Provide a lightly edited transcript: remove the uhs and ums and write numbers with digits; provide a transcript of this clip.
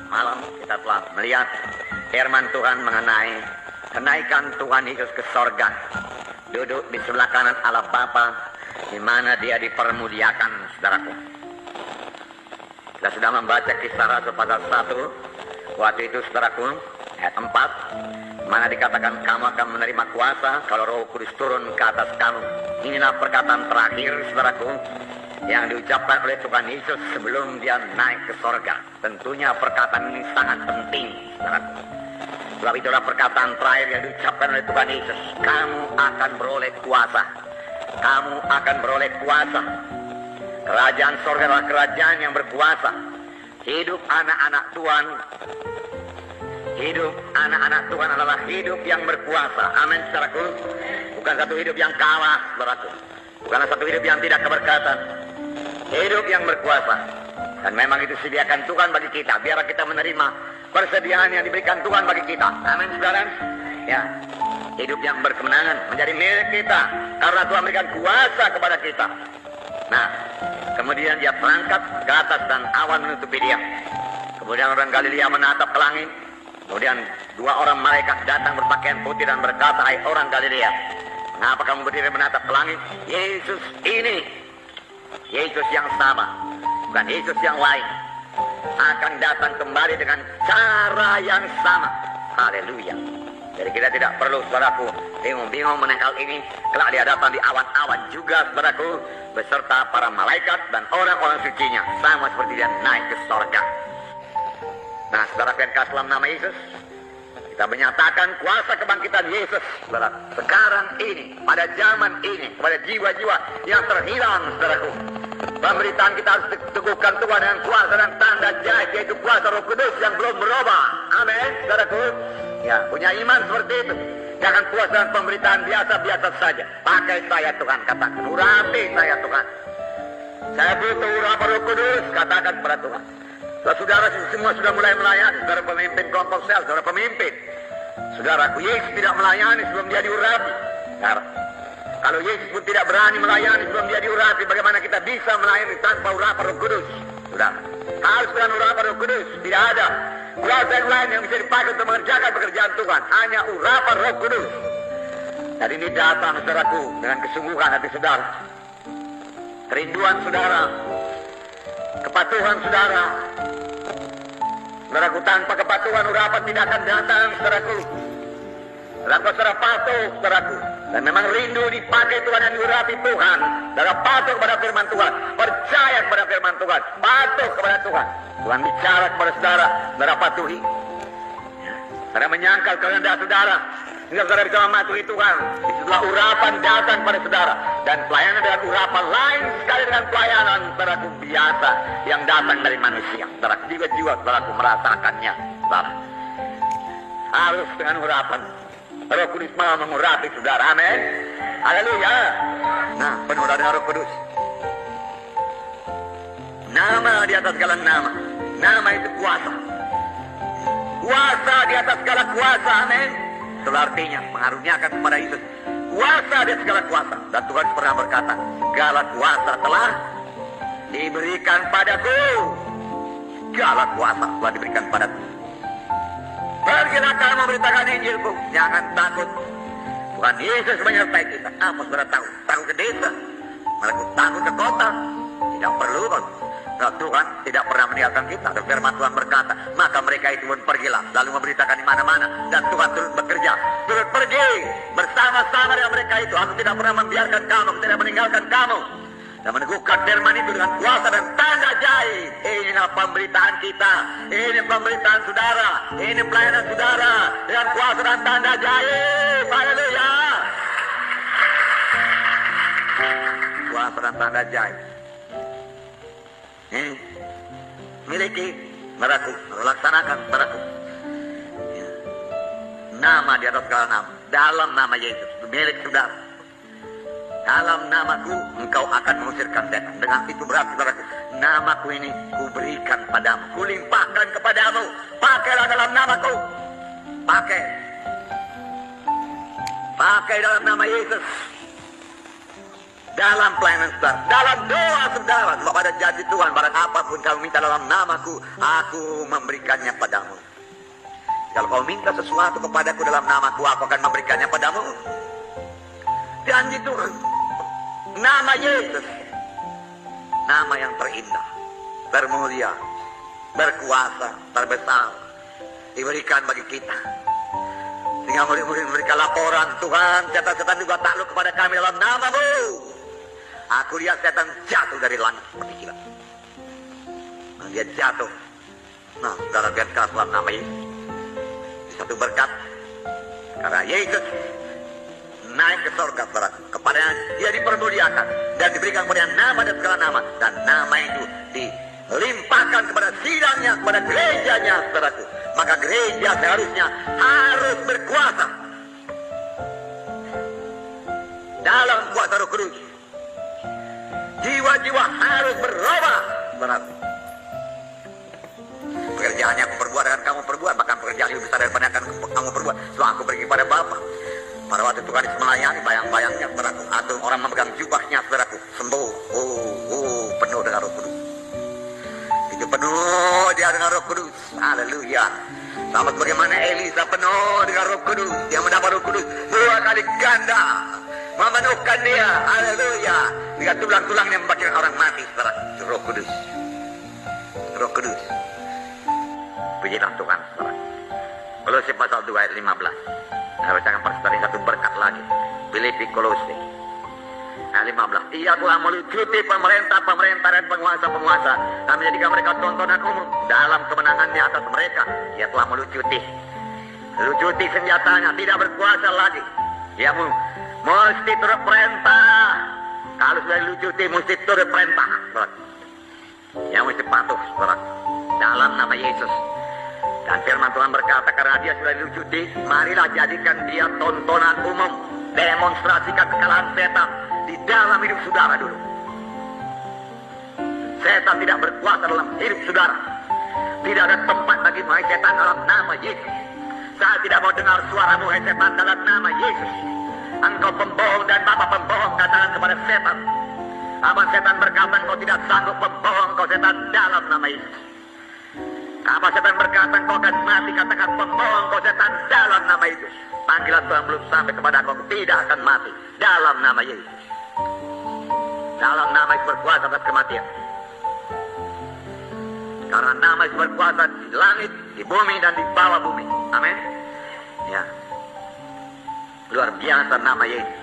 malam kita telah melihat firman Tuhan mengenai kenaikan Tuhan Yesus ke sorga, duduk di sebelah kanan Allah Bapa, di mana Dia dipermuliakan, saudaraku. Kita sudah membaca Kisah Rasul pasal 1, waktu itu saudaraku, ayat 4, mana dikatakan kamu akan menerima kuasa kalau Roh Kudus turun ke atas kamu. Inilah perkataan terakhir, saudaraku, yang diucapkan oleh Tuhan Yesus sebelum Dia naik ke sorga. Tentunya perkataan ini sangat penting, saudaraku. Sebab itulah perkataan terakhir yang diucapkan oleh Tuhan Yesus. Kamu akan beroleh kuasa. Kamu akan beroleh kuasa. Kerajaan sorga adalah kerajaan yang berkuasa. Hidup anak-anak Tuhan, hidup anak-anak Tuhan adalah hidup yang berkuasa. Amin, saudaraku. Bukan satu hidup yang kalah, saudaraku. Bukanlah satu hidup yang tidak keberkatan. Hidup yang berkuasa. Dan memang itu sediakan Tuhan bagi kita. Biar kita menerima persediaan yang diberikan Tuhan bagi kita. Amin, saudara. Ya, hidup yang berkemenangan menjadi milik kita karena Tuhan memberikan kuasa kepada kita. Nah, kemudian Dia terangkat ke atas dan awan menutupi Dia. Kemudian orang Galilea menatap ke langit. Kemudian dua orang malaikat datang berpakaian putih dan berkata, hai orang Galilea, mengapa kamu berdiri menatap ke langit? Yesus ini, Yesus yang sama, bukan Yesus yang lain, akan datang kembali dengan cara yang sama. Haleluya. Jadi kita tidak perlu, saudaraku, bingung-bingung mengenai hal ini. Kelak Dia datang di awan-awan juga, saudaraku, beserta para malaikat dan orang-orang sucinya, sama seperti Dia naik ke sorga. Nah, saudara yang kasih dalam nama Yesus, kita menyatakan kuasa kebangkitan Yesus, saudara, sekarang ini, pada zaman ini, kepada jiwa-jiwa yang terhilang, saudaraku. Pemberitaan kita harus teguhkan Tuhan dengan kuasa dan tanda jahit, yaitu kuasa Roh Kudus yang belum berubah. Amin, saudaraku. Ya, punya iman seperti itu. Jangan puas dengan pemberitaan biasa-biasa saja. Pakai saya, Tuhan, katakan. Urapi saya, Tuhan. Saya butuh urapan Roh Kudus, katakan kepada Tuhan. Saudara semua sudah mulai melayani. Saudara pemimpin kelompok sel, saudara pemimpin. Saudaraku, Yesus tidak melayani sebelum Dia diurapi. Kalau Yesus pun tidak berani melayani sebelum Dia diurapi, bagaimana kita bisa melayani tanpa urapan Roh Kudus? Saudara, harus dengan urapan Roh Kudus. Tidak ada kuasa yang lain yang bisa dipakai untuk mengerjakan pekerjaan Tuhan. Hanya urapan Roh Kudus. Dan ini datang, saudaraku, dengan kesungguhan hati saudara, kerinduan saudara, kepatuhan saudara. Saudaraku, tanpa kepatuhan urapan tidak akan datang, saudaraku. Saudaraku, saudara patuh, saudaraku. Dan memang rindu dipakai Tuhan dan diurapi Tuhan. Saudara patuh kepada firman Tuhan, percaya kepada firman Tuhan, patuh kepada Tuhan. Tuhan bicara kepada saudara, saudara patuhi. Saudara menyangkal kehendak saudara, sehingga saudara bisa mematuhi Tuhan. Itulah urapan datang pada saudara. Dan pelayanan dengan urapan lain sekali dengan pelayanan, saudaraku, biasa yang datang dari manusia. Saudara, jiwa-jiwa saudaraku merasakannya, saudara. Harus dengan urapan Roh Kudus mau mengurapi saudara. Amin. Haleluya. Nah, penuh dengan Roh Kudus. Nama di atas segala nama. Nama itu kuasa. Kuasa di atas segala kuasa. Amin. Itulah artinya mengaruniakan kepada Yesus kuasa di atas segala kuasa. Dan Tuhan pernah berkata, segala kuasa telah diberikan padaku. Segala kuasa telah diberikan padaku. Pergilah kamu memberitakan Injilku. Jangan takut. Tuhan Yesus menyertai kita. Apa saudara tahu? Takut ke desa, malah takut ke kota. Tidak perlu, Bang. Nah, Tuhan tidak pernah meninggalkan kita. Dan firman Tuhan berkata, maka mereka itu pun pergilah, lalu memberitakan di mana-mana. Dan Tuhan turut bekerja, turut pergi bersama-sama dengan mereka itu. Aku tidak pernah membiarkan kamu, aku tidak meninggalkan kamu. Dan meneguhkan firman itu dengan kuasa dan tanda jahit. Inilah pemberitaan kita, ini pemberitaan saudara, ini pelayanan saudara dengan kuasa dan tanda jahit. Haleluya. Kuasa dan tanda jahit. Ini miliki, saudaraku, melaksanakan, saudaraku. Nama di atas segala nama, dalam nama Yesus, milik saudara. Dalam namaku engkau akan mengusirkan setan. Dengan itu berarti, saudaraku, namaku ini kuberikan padamu, kulimpahkan kepadamu. Pakailah dalam namaku. Pakai dalam nama Yesus. dalam pelayanan saudara, dalam doa saudara, sebab ada janji Tuhan, barang apapun kamu minta dalam namaku, aku memberikannya padamu. Kalau kau minta sesuatu kepadaku dalam namaku, aku akan memberikannya padamu. Janji Tuhan. Nama Yesus, nama yang terindah, bermulia, berkuasa, terbesar, diberikan bagi kita. Sehingga murid-murid memberikan laporan, Tuhan, setan-setan juga takluk kepada kami dalam namamu. Aku lihat setan jatuh dari langit seperti kilat. Nah, dia jatuh. Nah, saudara lihat dalam nama Yesus. Satu berkat, karena Yesus naik ke surga, saudara, kepadanya dia dipermuliakan dan diberikan kepada nama dan segala nama, dan nama itu dilimpahkan kepada sidangnya, kepada gerejanya, saudaraku. Maka gereja seharusnya harus berkuasa dalam kuasa Roh Kudus. Jiwa-jiwa harus berubah, saudaraku. Pekerjaan yang aku perbuat akan kamu perbuat, bahkan pekerjaan lebih besar daripada akan kamu perbuat. Setelah aku pergi kepada Bapa. Pada waktu Tuhan melayani, bayang-bayangnya, saudaraku, atau orang memegang jubahnya, saudaraku, sembuh. Penuh dengan Roh Kudus. Itu penuh dia dengan Roh Kudus. Haleluya. Sama sebagaimana Elisa penuh dengan Roh Kudus, dia mendapat Roh Kudus 2 kali ganda, memenuhkan dia. Haleluya. Dengan tulang-tulangnya membangkitkan orang mati, saudaraku. Roh Kudus. Roh Kudus. Pujilah Tuhan, saudara. Kolose pasal 2 ayat 15. Saya bacakan persaudara satu berkat lagi. Filipi Kolose ayat 15. Ia telah melucuti pemerintah-pemerintah dan penguasa-penguasa dan menjadikan mereka tontonan umum dalam kemenangannya atas mereka. Ia telah melucuti senjatanya, tidak berkuasa lagi. Dia mesti turut perintah. Kalau sudah dilucuti, mesti turut perintah, saudara. Yang mesti patuh, saudara, dalam nama Yesus. Dan firman Tuhan berkata, karena dia sudah dilucuti, marilah jadikan dia tontonan umum. Demonstrasikan kekalahan setan di dalam hidup saudara dulu. Setan tidak berkuasa dalam hidup saudara. Tidak ada tempat bagi hai setan dalam nama Yesus. Saya tidak mau dengar suaramu hai setan dalam nama Yesus. Engkau pembohong dan bapa pembohong, katakan kepada setan. Apa setan berkata engkau tidak sanggup, pembohong engkau setan dalam nama Yesus. Apa setan berkata engkau akan mati, katakan pembohong engkau setan dalam nama Yesus. Panggilan Tuhan belum sampai kepada engkau, tidak akan mati dalam nama Yesus. Dalam nama Yesus berkuasa atas kematian. Karena nama Yesus berkuasa di langit, di bumi dan di bawah bumi. Amin. Ya. Luar biasa nama Yesus.